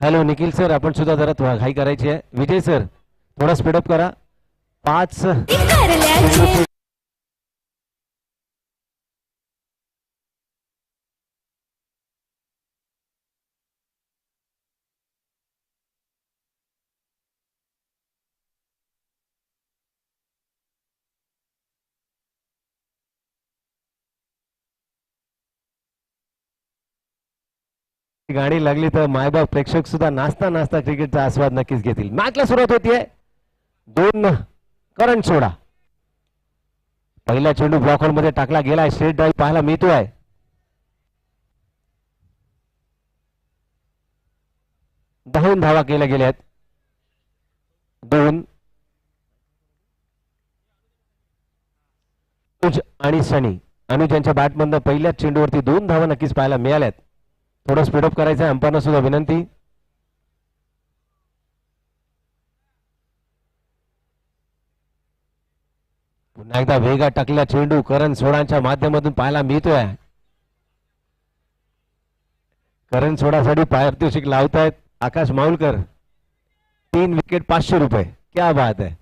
Hello Nikhil sir, आपण सुद्धा जरा घाई करायची आहे. विजय सर थोडा स्पीडअप करा. 5 गाडी लागली तर मायबाप प्रेक्षक सुद्धा नाचता नाचता क्रिकेटचा आस्वाद नक्कीच घेतील. मॅचला सुरुवात होतीये. 2 करंट सोडा. पहिला चेंडू ब्लॉकआउट मध्ये टाकला गेलाय. स्ट्रेट ड्राईव्ह पाहायला मिळतोय. धावून धावा केल्या गेल्यात. 2 आणि सनी अनुज यांच्या बॅटमधनं पहिल्याच चेंडूवरती 2 धावा नक्कीच पाहायला मिळाल्यात. थोडं स्पीडअप करायचं आहे. अंपायरना सुद्धा विनंती. पुन्हा एकदा वेगात टाकलेला चेंडू करण सोडांच्या माध्यमातून पाहायला मिळतोय. करण सोडासाठी पारितोषिक लावतायत आकाश माऊलकर. 3 विकेट 500 रुपये. क्या बात आहे.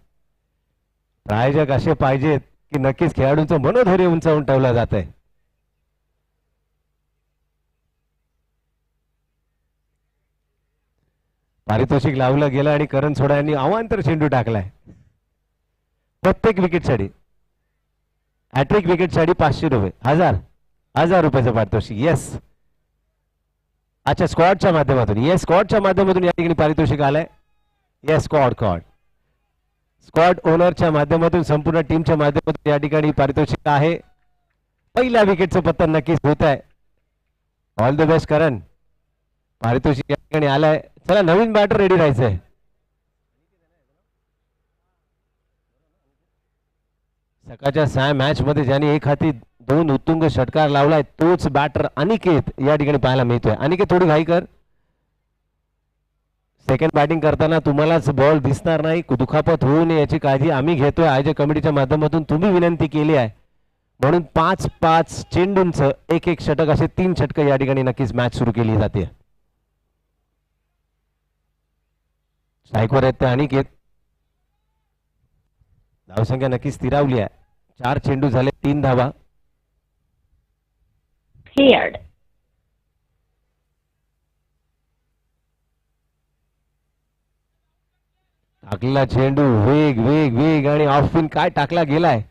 प्रायोजक असे पाहिजेत की नक्कीच खेळाडूंचं मनोधैर्य उंचावून ठेवलं जात आहे. पारितोषिक लावलं गेलं आणि करण सोडा यांनी अवांतर चेंडू टाकलाय. प्रत्येक विकेटसाठी हॅट्रिक विकेटसाठी 500 रुपये. 1000 रुपयाचं पारितोषिक. येस, अच्छा स्क्वॉडच्या माध्यमातून. येस, स्क्वॉडच्या माध्यमातून या ठिकाणी पारितोषिक आलंय. येस, स्क्वॉड ओनरच्या माध्यमातून संपूर्ण टीमच्या माध्यमातून या ठिकाणी पारितोषिक आहे. पहिल्या विकेटचं पतन नक्कीच होत आहे. ऑल द बेस्ट करण. पारितोषिक या ठिकाणी आलाय. चला नवीन बॅटर रेडी राहायचंय. सकाळच्या मॅच मध्ये ज्यांनी एक हाती 2 उत्तुंग षटकार लावलाय तोच बॅटर अनिकेत या ठिकाणी पाहायला मिळतोय. अनिकेत थोडी घाई कर. सेकंड बॅटिंग करताना तुम्हालाच बॉल दिसणार नाही, दुखापत होऊ नये याची काळजी आम्ही घेतोय. आयोजक कमिटीच्या माध्यमातून तुम्ही विनंती केली आहे म्हणून 5-5 चेंडूंचं 1-1 षटक असे 3 षटक या ठिकाणी नक्कीच मॅच सुरू केली जाते. स्ट्राईकवर आहेत ते अनिकेत. धावसंख्या नक्कीच स्थिरावली आहे. 4 चेंडू झाले, 3 धावा. टाकलेला चेंडू वेग वेग वेग आणि ऑफ स्पिन काय टाकला गेलाय.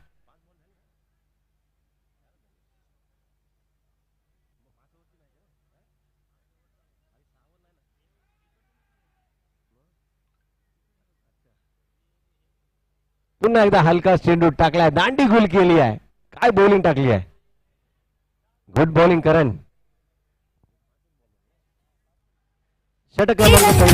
पुन्हा एकदा हलका चेंडू टाकलाय. दांडी गुल केली आहे. काय बॉलिंग टाकली आहे. गुड बॉलिंग करण. षटक क्रमांक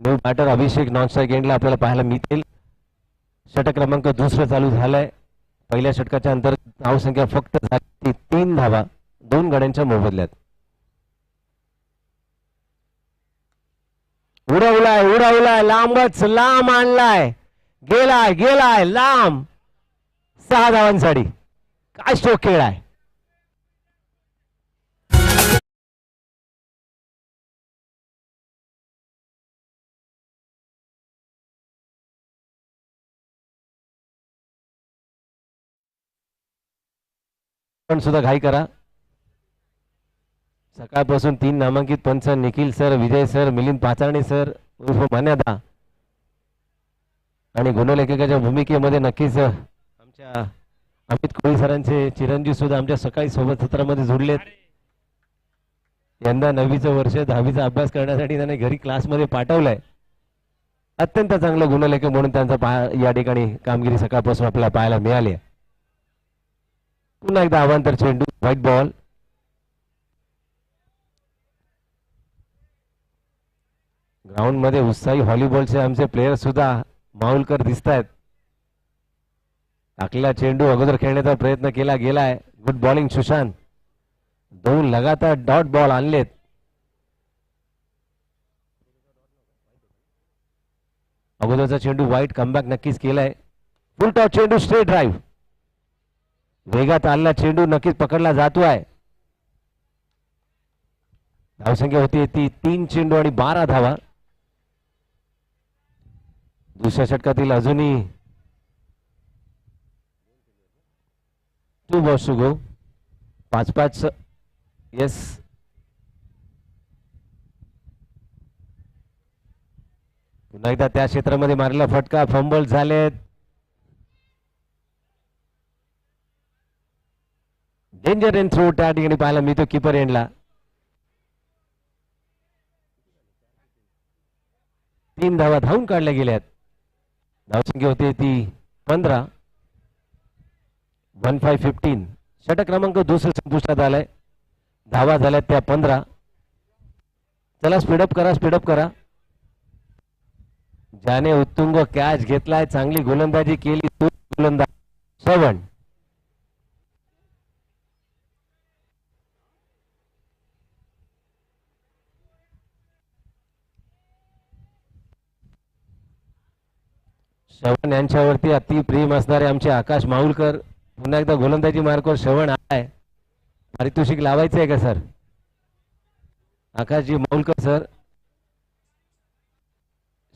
न्यू बॅटर अभिषेक नॉन स्ट्राईक एंडला आपल्याला पाहायला मिळतील. षटक क्रमांक 2 चालू झालाय. पहिल्या षटकाच्या अंतर्गत धावसंख्या फक्त झाली 3 धावा 2 गड्यांच्या मोबदल्यात. उडवलाय लांबच लांब आणलाय. गेलाय लांब. 6 धावांसाठी. काय स्ट्रोक खेळाय. पण सुद्धा घाई करा. सकाळपासून 3 नामांकित पंच निखिल सर, विजय सर, मिलिंद पाचारणे सर उर्फ मन्यादा आणि गुणलेखकाच्या भूमिकेमध्ये नक्कीच आमच्या अमित कोळी सरांचे चिरंजीव सुद्धा आमच्या सकाळी सोबत सत्रामध्ये जोडलेत. यंदा 9वीचं वर्ष 10वीचा अभ्यास करण्यासाठी त्यांनी घरी क्लासमध्ये पाठवलंय. अत्यंत चांगलं गुणलेखक म्हणून त्यांचा या ठिकाणी कामगिरी सकाळपासून आपल्याला पाहायला मिळाली. पुन्हा एकदा अवांतर चेंडू, व्हाईट बॉल. ग्राउंड मध्ये उत्साही व्हॉलीबॉलचे आमचे प्लेयर सुद्धा माऊलकर दिसत आहेत. टाकलेला चेंडू अगोदर खेळण्याचा प्रयत्न केला गेलाय. Good bowling Sushant. दोन लगातार डॉट बॉल आणलेत. अगोदरचा चेंडू वाईट कमबॅक नक्कीच केलाय. फुल टॉस चेंडू स्ट्रेट ड्राईव्ह. वेगात आलेला चेंडू नक्कीच पकडला जातोय. धावसंख्या होती ती 3 चेंडू आणि 12 धावा. दुसऱ्या षटकातील अजूनही 2 बॉल्स टू गो. 5-5. येस. पुन्हा एकदा त्या क्षेत्रामध्ये मारलेला फटका. फंबल झालेत. डेंजर एंड थ्रो त्या ठिकाणी पाहायला मिळतो कीपर एंडला. 3 धावा धावून काढल्या गेल्यात. धावसंख्या होती ती 15. 15-15. षटक क्रमांक दुसरं संपुष्टात आलाय. धावा झाल्यात त्या 15. चला स्पीडअप करा, स्पीडअप करा. ज्याने उत्तुंग कॅच घेतलाय, चांगली गोलंदाजी केली तो गोलंदाज श्रवण. श्रवण यांच्यावरती अति प्रेम असणारे आमचे आकाश माऊलकर पुन्हा एकदा गोलंदाजी मार्कवर श्रवण आलाय. पारितोषिक लावायचं आहे का सर? आकाशजी माऊलकर सर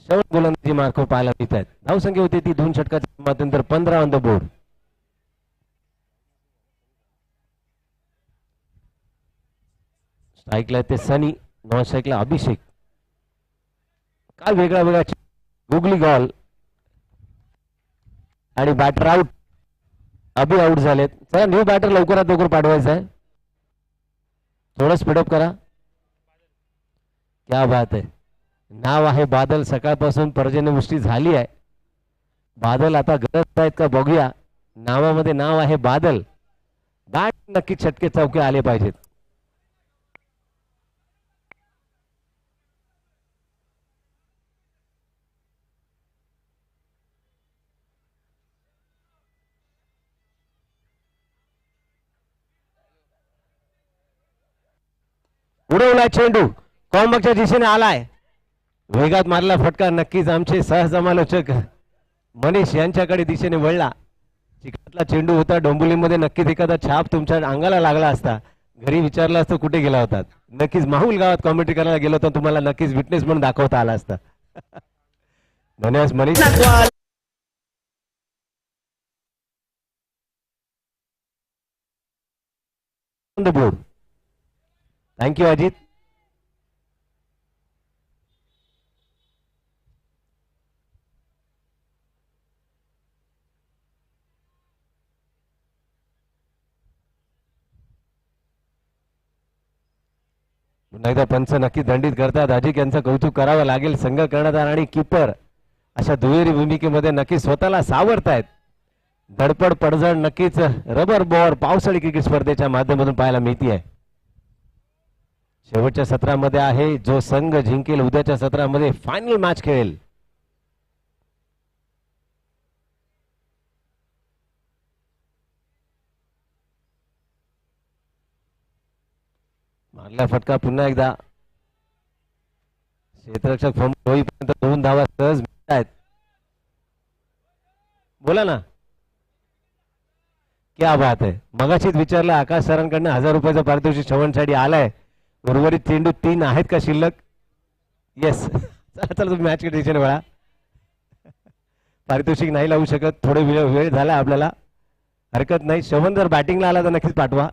श्रवण गोलंदाजी मार्कवर पाहायला मिळत आहेत. धावसंख्या होती ती 2 षटकाच्या माध्यमातून 15 ऑन द बोर्ड. स्ट्राईकला ते सनी, नॉन स्ट्राईकला अभिषेक. काय वेगळा वेगळा गुगली गॉल आणि बॅटर आउट. अभि आउट झालेत. चला न्यू बॅटर लवकरात लवकर पाठवायचा आहे. थोडं स्पीडअप करा. क्या बात आहे. नाव आहे बादल. सकाळपासून पर्जन्यवृष्टी झाली आहे. बादल आता गरज आहेत का बघूया. नावामध्ये नाव आहे बादल. बॅट नक्की छटके चौके आले पाहिजेत. उडवला चेंडू कॉम्बॅकच्या दिशेने आलाय. वेगात मारला फटका नक्कीच आमचे सहसमालोचक मनीष यांच्याकडे दिशेने वळला. चिखलातला चेंडू होता. डोंबिवलीमध्ये नक्कीच एखादा छाप तुमच्या अंगाला लागला असता. घरी विचारलं असतं कुठे गेला होतात. नक्कीच माहुल गावात कॉमेंट्री करायला गेलो होतो. तुम्हाला नक्कीच विटनेस म्हणून दाखवता आला असता. धन्यवाद मनीष. बोर्ड. थँक्यू अजित. पुन्हा एकदा पंच नक्की दंडित करतात. अजित यांचं कौतुक करावं लागेल. संघ कर्णधार आणि किपर अशा दुहेरी भूमिकेमध्ये नक्की स्वतःला सावरतायत. धडपड पडझड नक्कीच रबर बॉल पावसाळी क्रिकेट स्पर्धेच्या माध्यमातून पाहायला मिळते आहे. शेवटच्या सत्रामध्ये आहे. जो संघ जिंकेल उद्याच्या सत्रामध्ये फायनल मॅच खेळेल. मारला फटका पुन्हा एकदा. क्षेत्ररक्षक फंबल होईपर्यंत 2 धावा सहज मिळत आहेत. बोला ना. क्या बात आहे. मगाशीच विचारलं आकाश सरांकडनं 1000 रुपयाचं पारितोषिक श्रवणसाठी आलाय. उर्वरित चेंडू 3 आहेत का शिल्लक? येस. चला चला तुम्ही मॅच दिशेने वळा. पारितोषिक नाही लावू शकत. थोडे वेळ झाला आपल्याला. हरकत नाही. श्रवण जर बॅटिंगला आला तर नक्कीच पाठवा.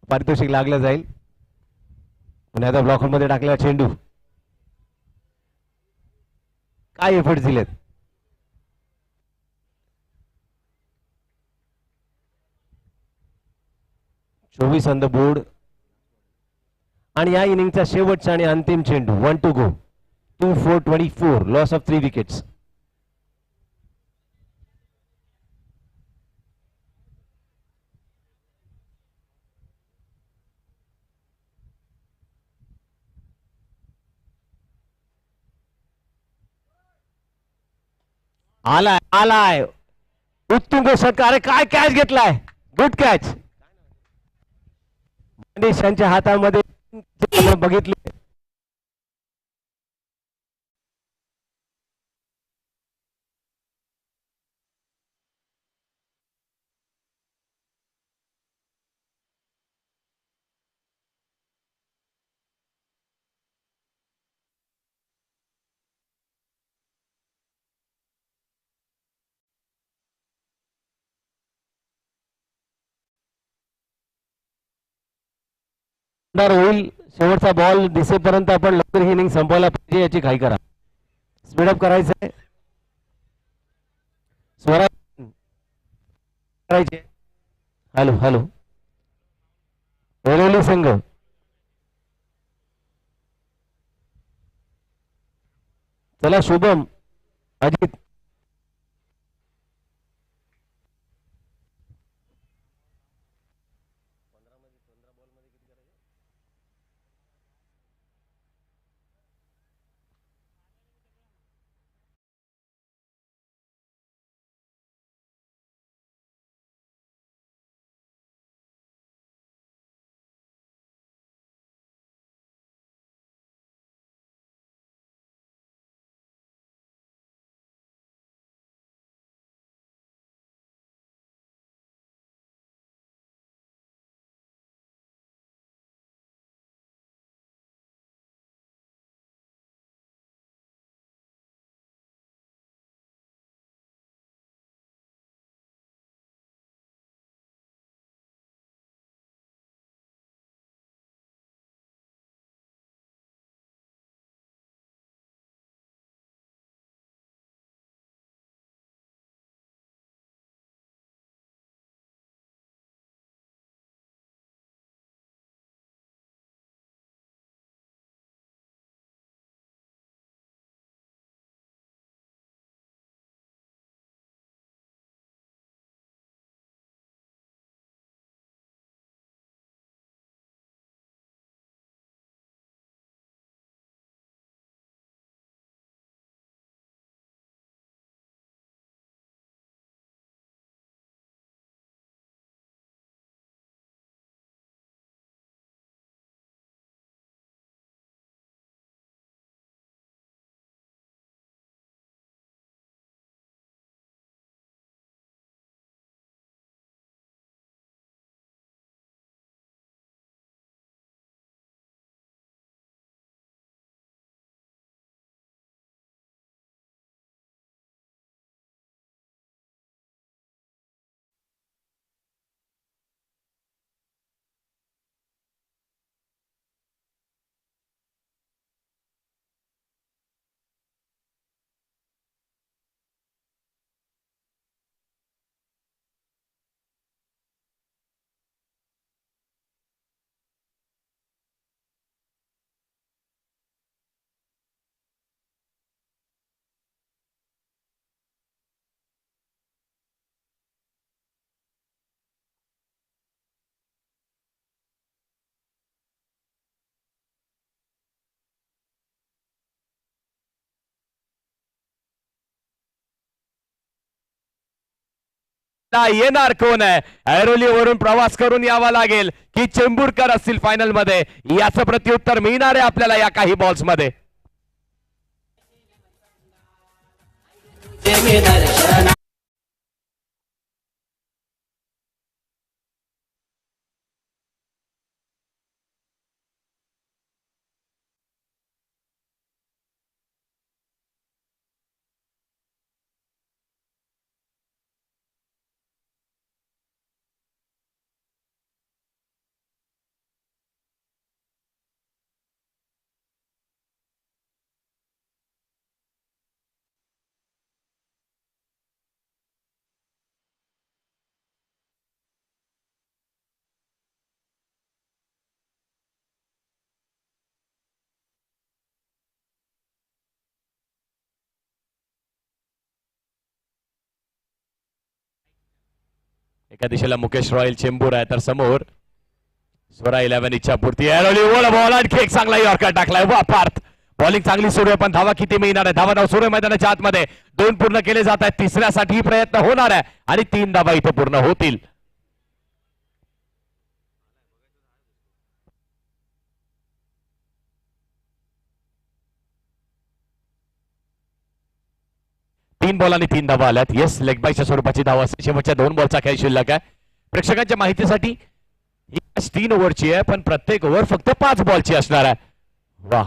पारितोषिक लागलं जाईल. पुन्हा एकदा ब्लॉक मध्ये टाकलेला चेंडू. काय एफर्ट दिलेत. चोवीस ऑन द बोर्ड. आणि या इनिंगचा शेवटचा आणि अंतिम चेंडू. 1 to go. 2 for 24. Loss of 3 wickets. आलाय आलाय उत्तुंग षटकार. अरे काय कॅच घेतलाय. Good catch. मनीष यांच्या हातामध्ये बघितले. होईल. शेवटचा बॉल दिसेपर्यंत आपण लवकर ही इनिंग संपवला पाहिजे याची घाई करा. स्पीडअप करायचंय. स्वरा करायचे. Hello hello. एरोली संघ चला. शुभम अजित येणार कोण आहे. ऐरोली वरून प्रवास करून यावा लागेल की चेंबूरकर असतील फायनल मध्ये. याचं प्रत्युत्तर मिळणार आहे आपल्याला या काही बॉल्स मध्ये. एका दिशेला मुकेश रॉयल चेंबूर आहे तर समोर स्वरा 11 इच्छापूर्ती. ऐरोली बॉल आणखी एक चांगला यॉर्कर टाकलाय. वा पार्थ बॉलिंग चांगली सुरू आहे पण धावा किती मिळणार आहे धावा धाव सुरू आहे मैदानाच्या आतमध्ये 2 पूर्ण केले जात आहेत तिसऱ्यासाठी प्रयत्न होणार आहे आणि 3 धावा इथे पूर्ण होतील. तीन बॉल आणि 3 धावा आल्यात. येस लेग बायच्या स्वरूपाची धावा शेवटच्या 2 बॉलचा खेळ शिल्लक आहे. प्रेक्षकांच्या माहितीसाठी ही मॅच 3 ओव्हरची आहे पण प्रत्येक ओव्हर फक्त 5 बॉलची असणार आहे. वा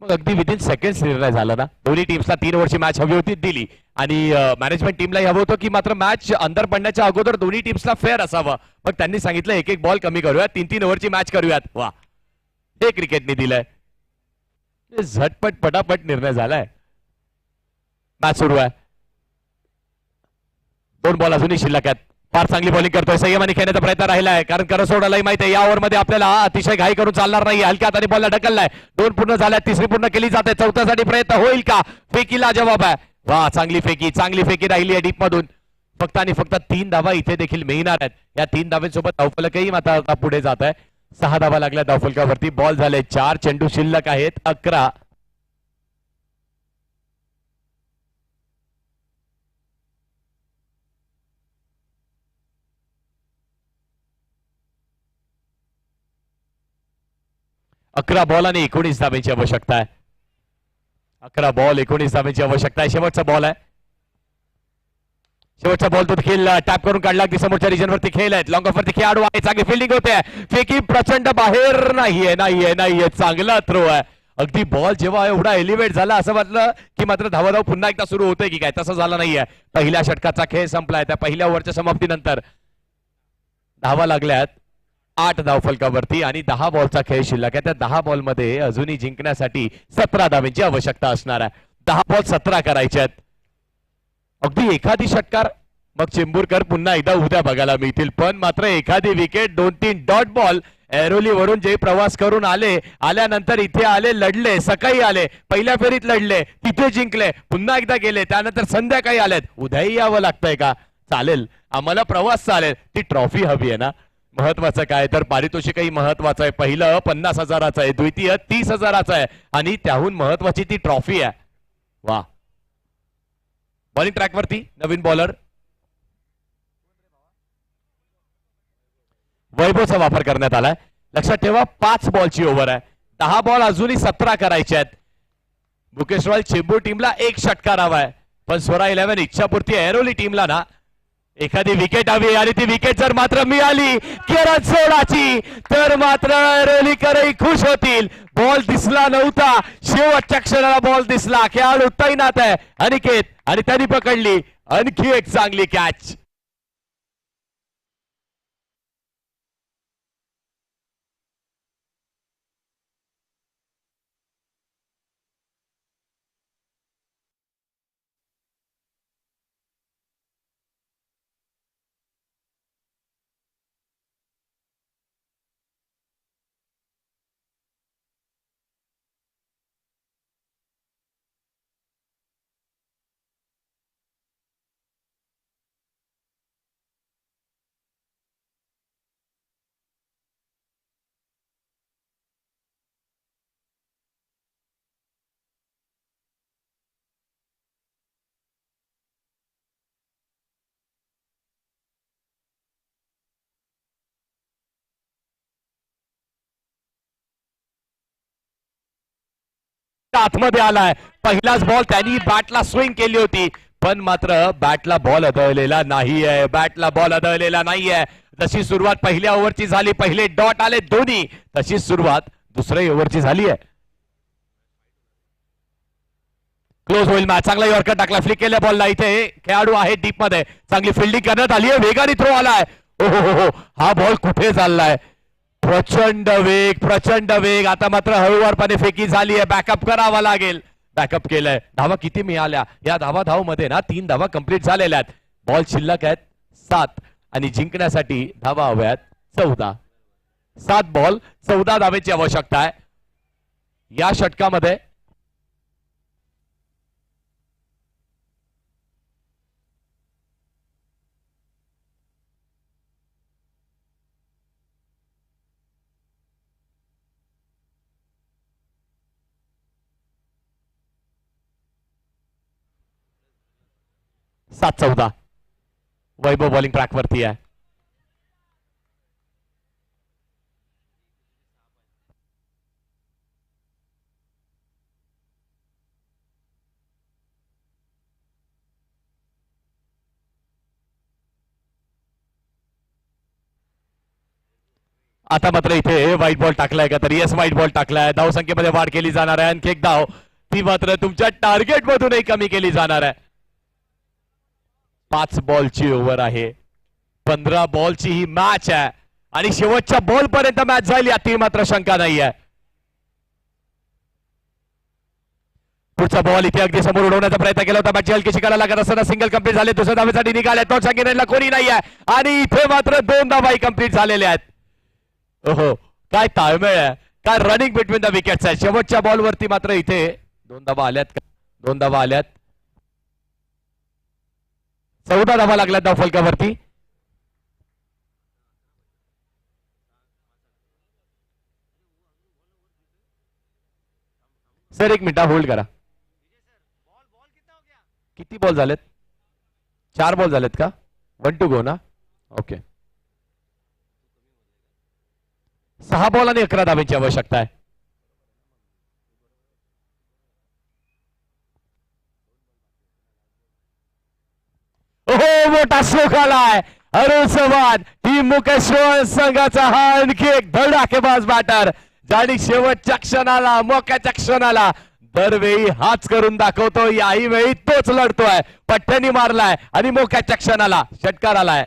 मग अगदी विदिन सेकंड निर्णय झाला ना. दोन्ही टीम्सला 3 ओव्हरची मॅच हवी होती दिली आणि मॅनेजमेंट टीमलाही हवं होतं की मात्र मॅच अंदर पडण्याच्या अगोदर दोन्ही टीम्सला फेअर असावं. मग त्यांनी सांगितलं एक एक बॉल कमी करूयात 3-3 ओव्हरची मॅच करूयात. वा हे क्रिकेटने दिलंय. झटपट पटापट निर्णय झालाय. मॅच सुरू आहे. 2 बॉल अजूनही शिल्लक आहेत. फार चांगली बॉलिंग करतोय संयमाने खेळण्याचा प्रयत्न राहिला आहे कारण करसोडालाही माहिती आहे या ओव्हरमध्ये आपल्याला अतिशय घाई करून चालणार नाही. हलक्यात आणि बॉलला ढकललाय. 2 पूर्ण झाल्या 3री पूर्ण केली जाते. चौथ्यासाठी प्रयत्न होईल का. फेकीला जवाब आहे. वा चांगली फेकी राहिली आहे डीप मधून. फक्त आणि फक्त 3 धावा इथे देखील मिळणार आहेत. या 3 धाव्यांसोबत धावफलकही आता पुढे जात आहे. 6 धावा लागल्या धावफलकावरती. बॉल झाले 4 चेंडू शिल्लक आहेत 11. अकरा बॉल आणि 19 धाब्यांची आवश्यकता आहे. 11 बॉल 19 धाब्यांची आवश्यकता आहे. शेवटचा बॉल आहे. शेवटचा बॉल तो खेळ टॅप करून काढला अगदी समोरच्या रिजनवरती खेळ आहेत. लॉंग ऑफवरती खेळाडू आहे. चांगली फिल्डिंग होते. फेकी प्रचंड बाहेर नाहीये. चांगला थ्रो आहे. अगदी बॉल जेव्हा एवढा एलिव्हेट झाला असं वाटलं की मात्र धावाधाव पुन्हा एकदा सुरू होतोय की काय. तसं झालं नाहीये. पहिल्या षटकाचा खेळ संपलाय. त्या पहिल्या ओव्हरच्या समाप्तीनंतर धावा लागल्यात 8 धावफलकावरती आणि 10 बॉलचा खेळ शिल्लक आहे. त्या 10 बॉलमध्ये अजूनही जिंकण्यासाठी 17 धावांची आवश्यकता असणार आहे. 10 बॉल 17 करायचे आहेत. अगदी एखादी षटकार मग चेंबूरकर पुन्हा एकदा उद्या बघायला मिळतील. पण मात्र एखादी विकेट 2-3 डॉट बॉल ऐरोली वरून जे प्रवास करून आल्यानंतर इथे आले लढले. सकाळी आले पहिल्या फेरीत लढले तिथे जिंकले पुन्हा एकदा गेले त्यानंतर संध्याकाळी आलेत. उद्याही यावं लागतंय का. चालेल आम्हाला प्रवास चालेल. ती ट्रॉफी हवी आहे ना. महत्वाचं काय तर पारितोषिकही महत्वाचं आहे. पहिलं 50,000चं आहे. द्वितीय 30,000चं आहे आणि त्याहून महत्वाची ती ट्रॉफी आहे. वा बॉलिंग ट्रॅकवरती नवीन बॉलर वैभवचा वापर करण्यात आलाय. लक्षात ठेवा 5 बॉलची ओव्हर आहे. 10 बॉल अजूनही 17 करायचे आहेत. मुकेश रॉयल चेंबूर टीमला 1 षटकार हवाय पण स्वरा 11 इच्छापूर्ती ऐरोली टीमला ना एखादी विकेट हवी आणि ती विकेट जर मात्र मिळाली किरण सोडाची तर मात्र ऐरोलीकरही खुश होतील. बॉल दिसला नव्हता शेवटच्या क्षणाला बॉल दिसला. खेळाडू तैनात आहे अनिकेत आणि त्यांनी पकडली आणखी एक चांगली कॅच. आतमध्ये आलाय. पहिलाच बॉल त्यांनी बॅटला स्विंग केली होती पण मात्र बॅटला बॉल अदळलेला नाहीये. बॅटला बॉल अदळलेला नाहीये. जशी सुरुवात पहिल्या ओव्हरची झाली पहिले डॉट आले दोन्ही तशीच सुरुवात दुसऱ्या ओव्हरची झाली आहे. क्लोज होईल मॅच. चांगला यॉर्कर टाकला फ्लिक केल्या बॉलला. इथे खेळाडू आहे डीप मध्ये चांगली फिल्डिंग करण्यात आली आहे. वेगाने थ्रो आलाय. हो हा बॉल कुठे चाललाय. प्रचंड वेग. आता मात्र हळूवारपणे फेकी झाली आहे. बॅकअप करावा लागेल. बॅकअप केलंय. धावा किती मिळाल्या या धाव मध्ये ना 3 धावा कंप्लीट झालेल्या आहेत. बॉल शिल्लक आहेत 7 आणि जिंकण्यासाठी धावा हव्यात 14. 7 बॉल 14 धावेची आवश्यकता आहे या षटकामध्ये. 7-14. वैभव बॉलिंग ट्रॅक वरती आहे. आता मात्र इथे व्हाईट बॉल टाकलाय का तर येस व्हाईट बॉल टाकलाय. धावसंख्येमध्ये वाढ केली जाणार आहे. आणखी एक धाव ती मात्र तुमच्या टार्गेट मधूनही कमी केली जाणार आहे. 5 बॉलची ओव्हर आहे. 15 बॉलची ही मॅच आहे आणि शेवटच्या बॉल पर्यंत मॅच जाईल यातही मात्र शंका नाही आहे. पुढचा बॉल इथे अगदी समोर उडवण्याचा प्रयत्न केला होता. बॅटची हलकीची करायला लागत असताना सिंगल कंप्लीट झाले. दुसऱ्या धावेसाठी निघाले तो संख्येला कोणी नाही आहे आणि इथे मात्र 2 धावाही कंप्लीट झालेल्या आहेत. ओहो काय ताळमेळ आहे, काय रनिंग बिटवीन द विकेट्स आहे. शेवटच्या बॉल वरती मात्र इथे 2 धावा आल्यात. 2 धावा आल्यात. 14 धावा लागल्यात धाव फलकावरती. सर 1 मिनिट होल्ड करा. किती बॉल झालेत? 4 बॉल झालेत का? 1 टू गो ना. ओके 6 बॉल आणि 11 धावांची आवश्यकता आहे. ओहो मोठा स्ट्रोक आलाय. अरुण चव्हाण ही मुकेश रॉयल संघाचा हा आणखी एक धडाकेबाज बॅटर ज्याने शेवटच्या क्षणाला मोक्याच्या क्षणाला दरवेळी हाच करून दाखवतो. याही वेळी तोच लढतोय. पट्ट्यानी मारलाय आणि मोक्याच्या क्षणाला षटकार आलाय.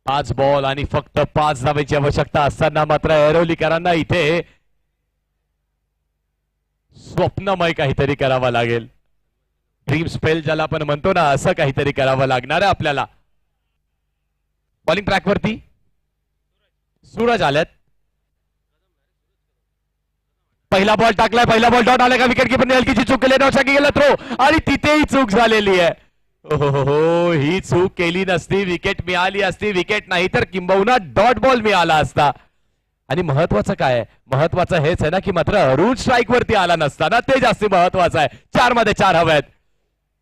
पाच बॉल आणि फक्त 5 धावेची आवश्यकता असताना मात्र ऐरोलीकरांना इथे स्वप्नमय काहीतरी करावं लागेल. ड्रीम स्पेल ज्याला आपण म्हणतो ना असं काहीतरी करावं लागणार आहे आपल्याला. बॉलिंग ट्रॅक वरती सूरज आल्यात. पहिला बॉल टाकलाय. पहिला बॉल डॉट आलाय का विकेट कीपरने हलकीची चूक केली. नौशाकी गेला थ्रो आणि तिथेही चूक झालेली आहे. हो ही चूक केली नसती विकेट मिळाली असती. विकेट नाही तर किंबहुना डॉट बॉल मिळाला असता. आणि महत्वाचं काय आहे? महत्वाचं हेच आहे ना की मात्र अरुण स्ट्राईक वरती आला नसताना ते जास्त महत्वाचं आहे. 4 मध्ये 4 हवेत.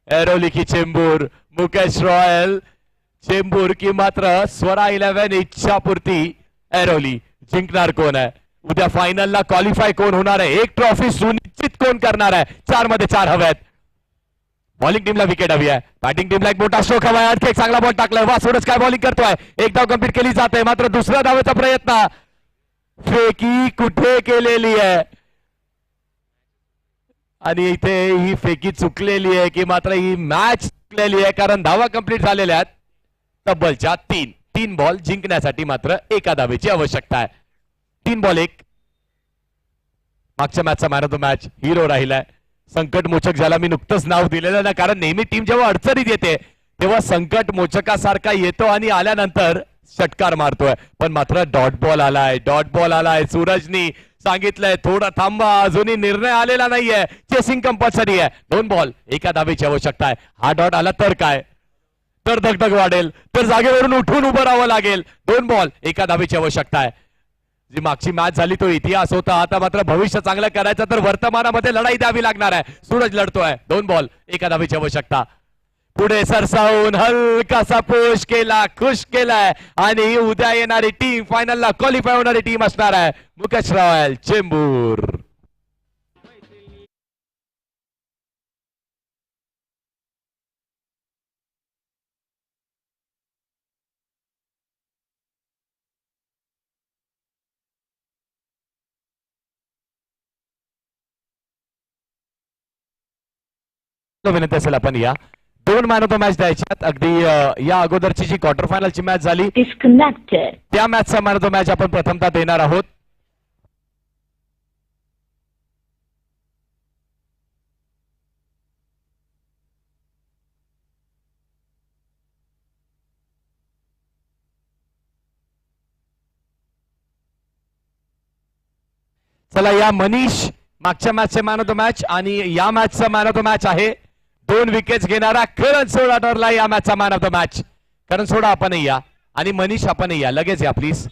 ऐरोली की चेंबूर, मुकेश रॉयल चेंबूर की मात्र स्वरा 11 इच्छापूर्ती ऐरोली. जिंकणार कोण आहे? उद्या फायनलला क्वालिफाय कोण होणार आहे? एक ट्रॉफी सुनिश्चित कोण करणार आहे? 4 मध्ये 4 हवेत. बॉलिंग टीमला विकेट हवी आहे. बॅटिंग टीमला एक मोठा स्ट्रोक हवा आहे. आणखी एक चांगला बॉल टाकलाय. वा सोडच काय बॉलिंग करतोय. एक धाव कंप्लीट केली जाते. मात्र दुसऱ्या धावेचा प्रयत्न फेकी कुठे केलेली आहे आणि इथे ही फेकी चुकलेली आहे की मात्र ही मॅच चुकलेली आहे कारण धावा कंप्लीट झालेल्या आहेत. तब्बलच्या 3 बॉल जिंकण्यासाठी मात्र 1 धावेची आवश्यकता आहे. 3 बॉल 1. मागच्या मॅचचा man of the match hero राहिलाय. संकट मोचक ज्याला मी नुकतंच नाव दिलेलं ना कारण नेहमी टीम जेव्हा अडचणीत येते तेव्हा संकट मोचकासारखा येतो आणि आल्यानंतर षटकार मारतोय. पण मात्र डॉट बॉल आलाय. डॉट बॉल आलाय. सूरजनी सांगितलंय थोडं थांबा अजूनही निर्णय आलेला नाहीये. चेसिंग कंपल्सरी आहे. 2 बॉल 1 धावेची आवश्यकता आहे. हा डॉट आला तर काय? तर धगधग वाढेल. तर जागेवरून उठून उभं राहावं लागेल. 2 बॉल 1 धावेची आवश्यकता आहे. जी मागची मॅच झाली तो इतिहास होता. आता मात्र भविष्य चांगलं करायचं तर वर्तमानामध्ये लढाई द्यावी लागणार आहे. सूरज लढतोय. 2 बॉल 1 धावेची आवश्यकता. पुढे सरसावून हलकासा पुश केला. खुश केलाय आणि उद्या येणारी टीम फायनलला क्वालिफाय होणारी टीम असणार आहे मुकेश रॉयल चेंबूर. विनंती असेल आपण या 2 मॅन ऑफ द मॅच द्यायच्यात. अगदी या अगोदरची जी क्वार्टर फायनलची मॅच झाली Disconnected. त्या मॅचचा मॅन ऑफ द मॅच आपण प्रथमतः देणार आहोत. चला या मनीष मागच्या मॅचचे मॅन ऑफ द मॅच आणि या मॅचचा मॅन ऑफ द मॅच आहे 2 विकेट्स घेणारा करण सोडा ठरला या मॅचचा मॅन ऑफ द मॅच. करण सोडा आपण या आणि मनीष आपण या लगेच या प्लीज.